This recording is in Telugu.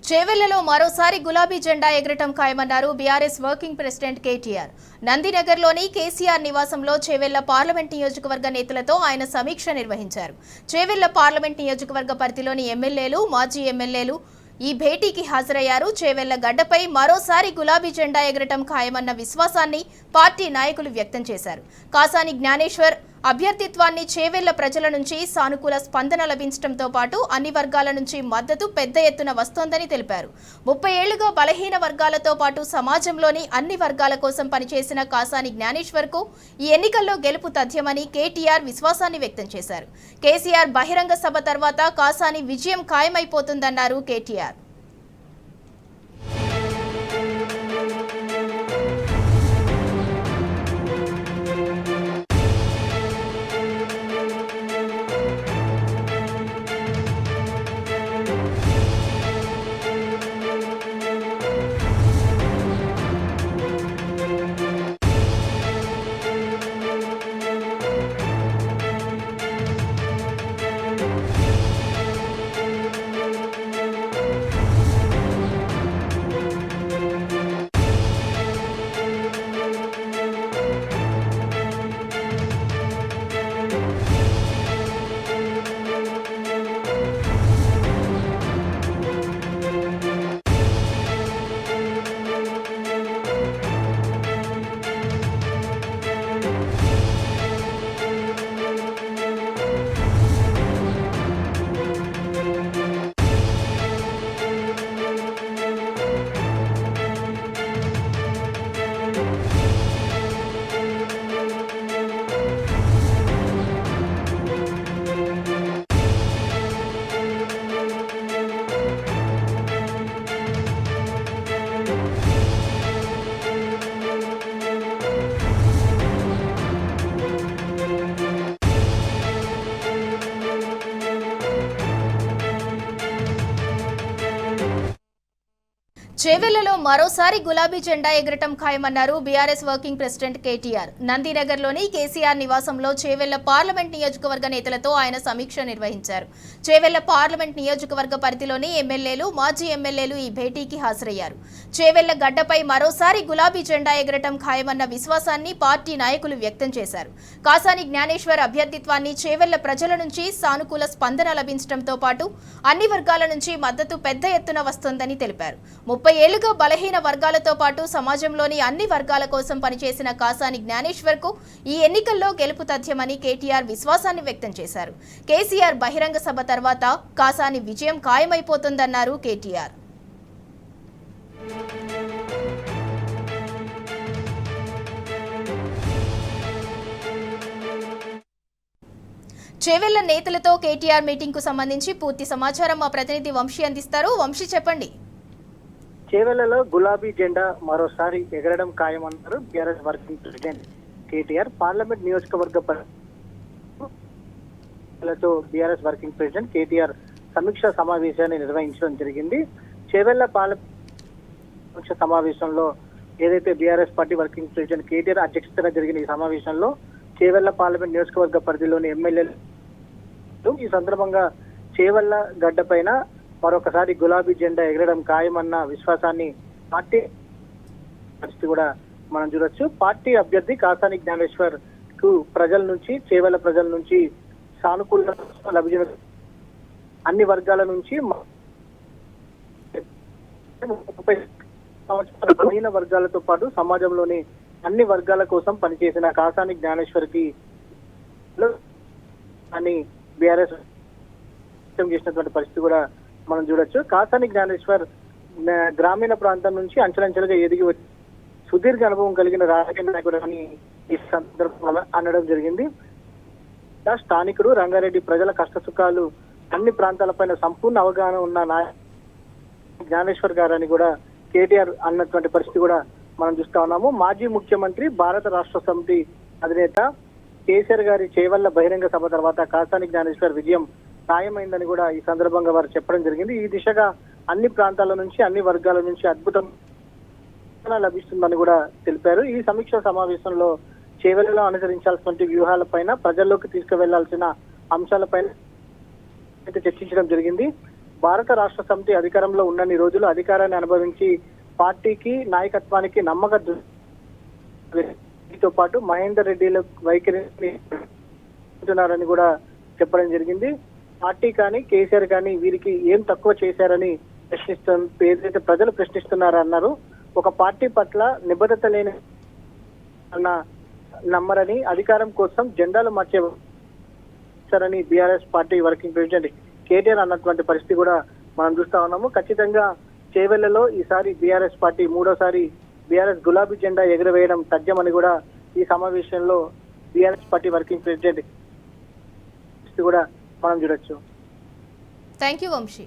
చేవెళ్లలో మరోసారి గులాబీ జెండా ఎగరటం ఖాయమన్నారు బీఆర్ఎస్ వర్కింగ్ ప్రెసిడెంట్ కేటీఆర్. నందినగర్లోని కేసీఆర్ నివాసంలో చేవెళ్ల పార్లమెంట్ నియోజకవర్గ నేతలతో ఆయన సమీక్ష నిర్వహించారు. చేవెళ్ల పార్లమెంట్ నియోజకవర్గ పరిధిలోని ఎమ్మెల్యేలు, మాజీ ఎమ్మెల్యేలు ఈ భేటీకి హాజరయ్యారు. చేవెళ్ల గడ్డపై మరోసారి గులాబీ జెండా ఎగరటం ఖాయమన్న విశ్వాసాన్ని పార్టీ నాయకులు వ్యక్తం చేశారు. కాసాని జ్ఞానేశ్వర్ అభ్యర్థిత్వాన్ని చేవెళ్ల ప్రజల నుంచి సానుకూల స్పందన లభించడంతో పాటు అన్ని వర్గాల నుంచి మద్దతు పెద్ద ఎత్తున వస్తోందని తెలిపారు. 30 ఏళ్లుగా బలహీన వర్గాలతో పాటు సమాజంలోని అన్ని వర్గాల కోసం పనిచేసిన కాసాని జ్ఞానేశ్వర్కు ఈ ఎన్నికల్లో గెలుపు తథ్యమని కేటీఆర్ విశ్వాసాన్ని వ్యక్తం చేశారు. కేసీఆర్ బహిరంగ సభ తర్వాత కాసాని విజయం ఖాయమైపోతుందన్నారు కేటీఆర్. చేవెళ్లలో మరోసారి గులాబీ జెండా ఎగరటం ఖాయమన్నారు బీఆర్ఎస్ వర్కింగ్ ప్రెసిడెంట్ కేటీఆర్. నందినగర్లోని కేసీఆర్ నివాసంలో చేవెళ్ల పార్లమెంట్ నియోజకవర్గ నేతలతో ఆయన సమీక్ష నిర్వహించారు. చేవెళ్ల పార్లమెంట్ నియోజకవర్గ పరిధిలోని ఎమ్మెల్యేలు, మాజీ ఎమ్మెల్యేలు ఈ భేటీకి హాజరయ్యారు. చేవెళ్ల గడ్డపై మరోసారి గులాబీ జెండా ఎగరటం ఖాయమన్న విశ్వాసాన్ని పార్టీ నాయకులు వ్యక్తం చేశారు. కాసాని జ్ఞానేశ్వర్ అభ్యర్థిత్వాన్ని చేవెళ్ల ప్రజల నుంచి సానుకూల స్పందన లభించడంతో పాటు అన్ని వర్గాల నుంచి మద్దతు పెద్ద ఎత్తున వస్తోందని తెలిపారు. 30 ఏళ్లుగా బలహీన వర్గాలతో పాటు సమాజంలోని అన్ని వర్గాల కోసం పనిచేసిన కాసాని జ్ఞానేశ్వర్కు ఈ ఎన్నికల్లో గెలుపు తథ్యమని కేటీఆర్ విశ్వాసాన్ని వ్యక్తం చేశారు. కేసీఆర్ బహిరంగ సభ తర్వాత కాసాని విజయం ఖాయమైపోతుందన్నారు కేటీఆర్. చేవెళ్ల నేతలతో కేటీఆర్ మీటింగ్ కు సంబంధించి పూర్తి సమాచారం మా ప్రతినిధి వంశీ అందిస్తారు. వంశీ, చెప్పండి. చేవెళ్లలో గులాబీ జెండా మరోసారి ఎగరడం ఖాయమన్నారు BRS working president KTR. Parliament నియోజకవర్గ బీఆర్ఎస్ వర్కింగ్ ప్రెసిడెంట్ కేటీఆర్ సమీక్ష సమావేశాన్ని నిర్వహించడం జరిగింది. చేవెళ్ల సమీక్ష సమావేశంలో ఏదైతే BRS party working president KTR అధ్యక్షతన జరిగిన ఈ సమావేశంలో చేవెళ్ల పార్లమెంట్ నియోజకవర్గ పరిధిలోని ఎమ్మెల్యేలు ఈ సందర్భంగా చేవెళ్ల గడ్డ పైన మరొకసారి గులాబీ జెండా ఎగరడం ఖాయమన్న విశ్వాసాన్ని పార్టీ పరిస్థితి కూడా మనం చూడొచ్చు. పార్టీ అభ్యర్థి కాసాని జ్ఞానేశ్వర్ కు ప్రజల నుంచి, చేవెళ్ల ప్రజల నుంచి సానుకూల లభించిన అన్ని వర్గాల నుంచి బలహీన వర్గాలతో పాటు సమాజంలోని అన్ని వర్గాల కోసం పనిచేసిన కాసాని జ్ఞానేశ్వర్ కి అని బీఆర్ఎస్ చేసినటువంటి పరిస్థితి కూడా మనం చూడొచ్చు. కాసాని జ్ఞానేశ్వర్ గ్రామీణ ప్రాంతం నుంచి అంచెలంచెలుగా ఎదిగి వచ్చి సుదీర్ఘ అనుభవం కలిగిన రాజకీయ నాయకుడు అని ఈ సందర్భంగా అనడం జరిగింది. స్థానికుడు, రంగారెడ్డి ప్రజల కష్టసుఖాలు అన్ని ప్రాంతాలపైన సంపూర్ణ అవగాహన ఉన్న జ్ఞానేశ్వర్ గారు అని కూడా కేటీఆర్ అన్నటువంటి పరిస్థితి కూడా మనం చూస్తా ఉన్నాము. మాజీ ముఖ్యమంత్రి, భారత రాష్ట్ర సమితి అధినేత కేసీఆర్ గారి చేవెళ్ల బహిరంగ సభ తర్వాత కాసాని జ్ఞానేశ్వర్ విజయం ఖాయమైందని కూడా ఈ సందర్భంగా వారు చెప్పడం జరిగింది. ఈ దిశగా అన్ని ప్రాంతాల నుంచి, అన్ని వర్గాల నుంచి అద్భుతం లభిస్తుందని కూడా తెలిపారు. ఈ సమీక్ష సమావేశంలో చేవెళ్లలో అనుసరించాల్సిన వ్యూహాలపైన, ప్రజల్లోకి తీసుకువెళ్లాల్సిన అంశాలపైన చర్చించడం జరిగింది. భారత రాష్ట్ర సమితి అధికారంలో ఉన్నన్ని రోజులు అధికారాన్ని అనుభవించి పార్టీకి నాయకత్వానికి నమ్మక తో పాటు మహేందర్ రెడ్డిల వైఖరిని ఉంటున్నారని కూడా చెప్పడం జరిగింది. పార్టీ కానీ కేసీఆర్ కానీ వీరికి ఏం తక్కువ చేశారని ఏదైతే ప్రజలు ప్రశ్నిస్తున్నారన్నారు. ఒక పార్టీ పట్ల నిబద్ధత లేని అన్న నమ్మరని, అధికారం కోసం జెండాలు మార్చేని BRS party working president KTR అన్నటువంటి పరిస్థితి కూడా మనం చూస్తా ఉన్నాము. ఖచ్చితంగా చేవెళ్లలో ఈసారి బీఆర్ఎస్ పార్టీ మూడోసారి బీఆర్ఎస్ గులాబీ జెండా ఎగురవేయడం తథ్యమని కూడా ఈ సమావేశంలో బీఆర్ఎస్ పార్టీ వర్కింగ్ ప్రెసిడెంట్ కూడా మనం చూడొచ్చు. Thank you Vamsi.